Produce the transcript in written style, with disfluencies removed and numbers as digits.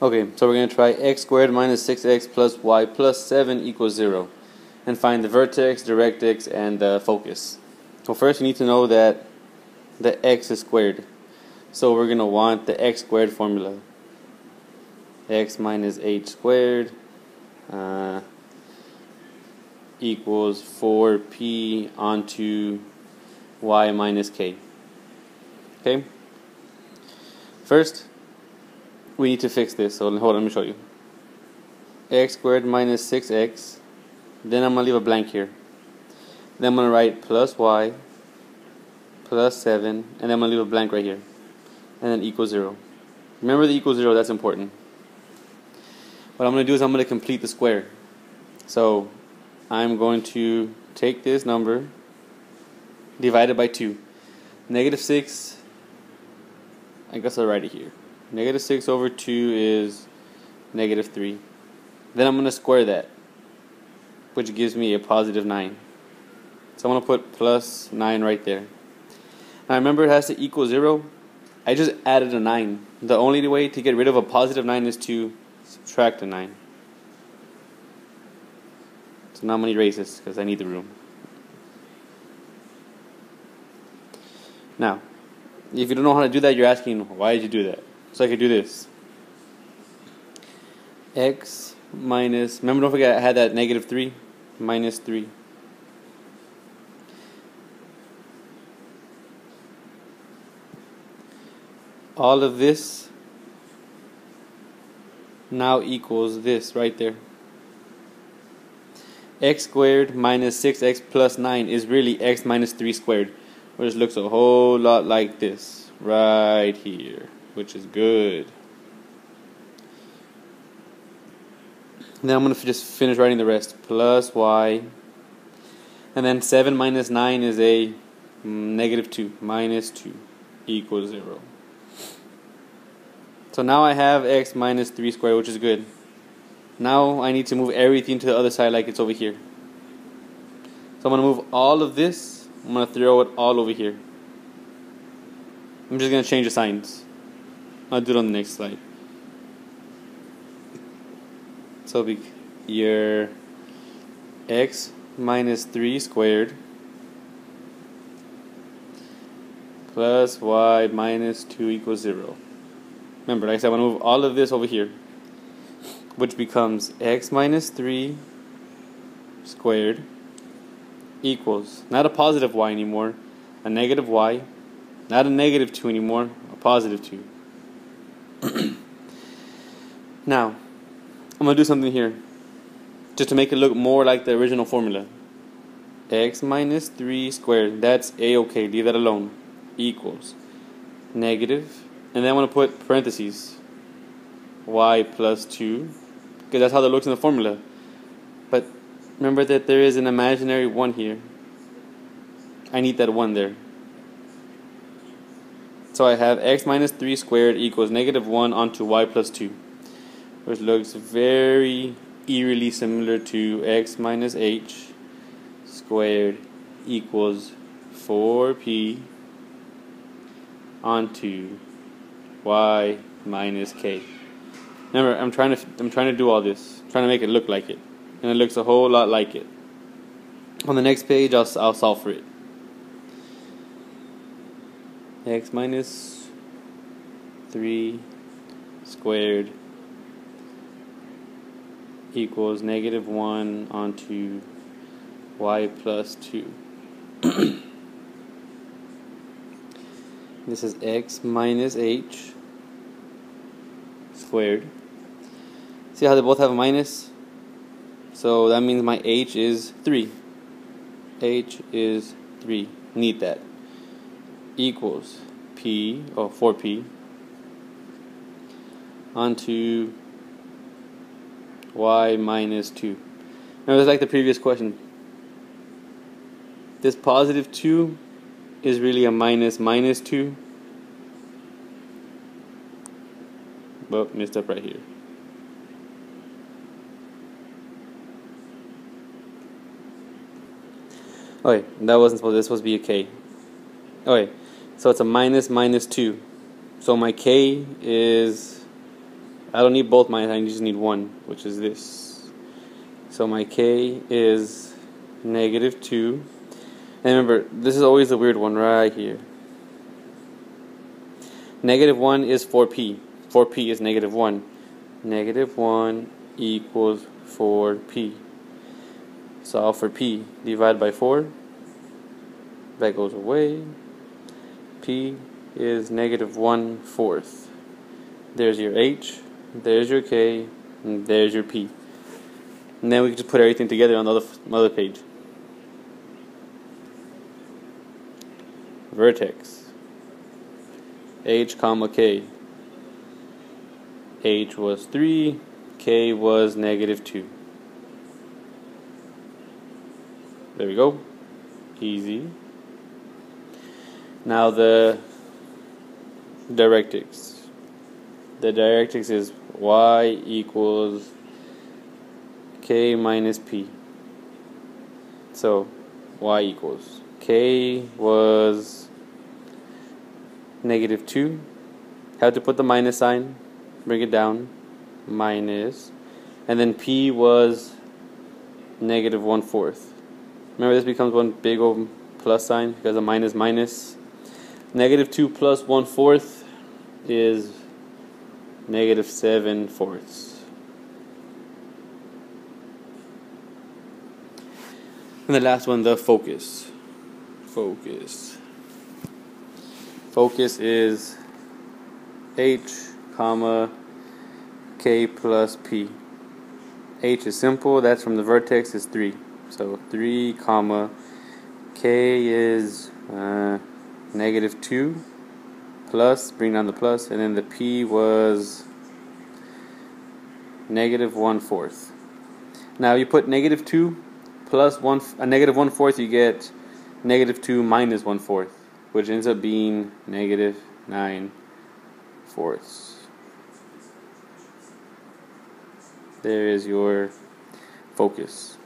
Okay, so we're going to try x squared minus 6x plus y plus 7 equals 0. And find the vertex, directrix, and the focus. So first you need to know that the x is squared. So we're going to want the x squared formula. X minus h squared equals 4p onto y minus k. Okay? First, we need to fix this. So hold on, let me show you. X squared minus 6x. Then I'm going to leave a blank here. Then I'm going to write plus y plus 7. And then I'm going to leave a blank right here. And then equals 0. Remember the equals 0, that's important. What I'm going to do is I'm going to complete the square. So I'm going to take this number, divide it by 2. Negative 6, I guess I'll write it here. Negative 6 over 2 is negative 3. Then I'm going to square that, which gives me a positive 9. So I'm going to put plus 9 right there. Now remember, it has to equal 0. I just added a 9. The only way to get rid of a positive 9 is to subtract a 9. So now I'm going to erase this because I need the room. Now, if you don't know how to do that, you're asking, why did you do that? So I could do this. X minus, remember, don't forget I had that negative 3, minus 3. All of this now equals this right there. X squared minus 6x plus 9 is really x minus 3 squared, which looks a whole lot like this right here, which is good. Then I'm going to just finish writing the rest. Plus y. And then 7 minus 9 is a negative 2. Minus 2 equals 0. So now I have x minus 3 squared, which is good. Now I need to move everything to the other side like it's over here. So I'm going to move all of this. I'm going to throw it all over here. I'm just going to change the signs. I'll do it on the next slide. So your x minus 3 squared plus y minus 2 equals 0. Remember, like I said, I want to move all of this over here, which becomes x minus 3 squared equals, not a positive y anymore, a negative y, not a negative 2 anymore, a positive 2. Now, I'm going to do something here, just to make it look more like the original formula. X minus 3 squared, that's a-okay, leave that alone, equals negative, and then I want to put parentheses, y plus 2, because that's how that looks in the formula. But remember that there is an imaginary 1 here. I need that 1 there. So I have x minus 3 squared equals negative 1 onto y plus 2, which looks very eerily similar to x minus h squared equals 4p onto y minus k. Remember, I'm trying to do all this, trying to make it look like it, and it looks a whole lot like it. On the next page, I'll solve for it. X minus 3 squared equals negative 1 onto y plus 2. This is x minus h squared. See how they both have a minus? So that means my h is 3. H is 3. Need that. Equals p, or 4p, onto y minus 2. Remember, it's like the previous question. This positive 2 is really a minus 2. Well, messed up right here. Okay, that wasn't supposed to, this was supposed to be a k. Okay, so it's a minus 2. So my k is I don't need both minus signs, I just need one, which is this. So my k is -2. And remember, this is always the weird one right here. -1 is 4p. 4p is -1. -1 equals 4p. Solve for p. Divide by 4. That goes away. P is -1/4. There's your h. There's your k. And there's your p. And then we can just put everything together on the other page. Vertex. H comma k. H was 3. K was -2. There we go. Easy. Now the directrix. The directrix is y equals k minus p. So y equals k was -2. Have to put the minus sign, bring it down, minus, and then p was -1/4. Remember, this becomes one big old plus sign because of minus minus. -2 plus 1/4 is -7/4. And the last one, the focus. Focus is h comma k plus p. H is simple, that's from the vertex, is 3. So 3 comma k is -2 plus, bring down the plus, and then the p was -1/4. Now you put -2 plus -1/4, you get -2 minus 1/4, which ends up being -9/4. There is your focus.